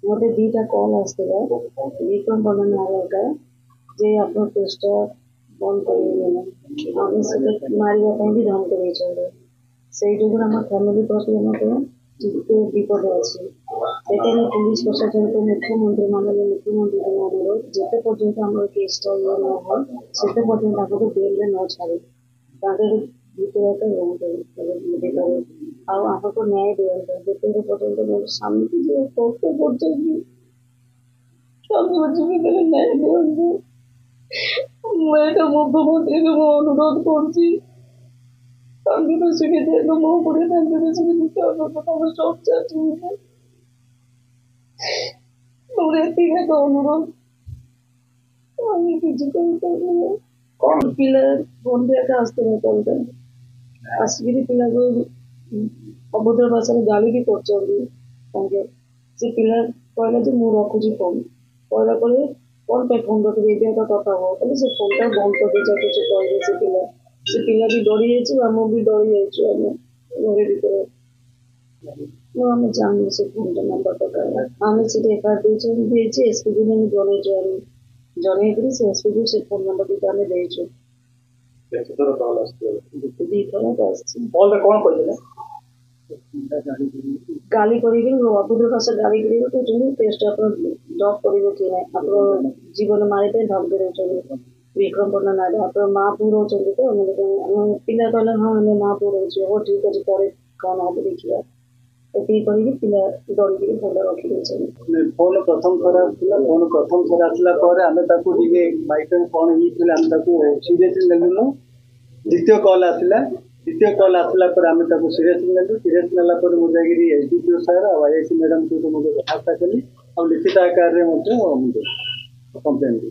मत दीटा कल आसला विक्रम पंडा नारा का जे आप पेस्टा बंद कर मारे भी धमकी से फैमिली प्रति विपद अच्छे पुलिस प्रशासन को मुख्यमंत्री माननीय मुख्यमंत्री को अनुरोध जिते पर्यटन आम केसटा ये न हो से पर्यटन बेल न छाड़े भीतर आमको न्याय दिखाते जिते पर्यटन मोर स्वामी जो कष्ट कर न्याय दिखाते मुख्यमंत्री को अनुरोध कर पिला बंधु एक आसते आसिक पिला को अभद्र भाषा गाली भी कर पिला कहला जो मुझे रखुची फोन कहला कौन पे फोन रखी कथा हो से फोन टा बंद कर दे किसी कहे से पिला भी डरी जाम भी डरी जाम घर भर आम जान से फोन नंबर पता आम से एफआईआर देखे एसपी को जन जन से एसपी को से फोन नंबर भी आम देचु गाली कर अभद्र भाषा गाली कर टेस्ट ड्रप कर कि ना जीवन मारे धमकी दे विक्रम पंडा नायक आप माँ पु रोचे तो पिला कहला हाँ आम माँ पु रोचे हो ठीक अच्छे पर कौन हम देखा ये पिला डर फोन रखी फोन प्रथम थर फोन प्रथम थर आसला कौन होता सीरियसली नेलुन द्वितीय कल आसला द्वितीय कल आसला आम सीरियसली नेलु सीरियस नेला मुझे एसडीपीओ सर आईआईसी मैडम सहित मुझे कथबार्ता कली आ लिखित आकार में कंप्लेन दी।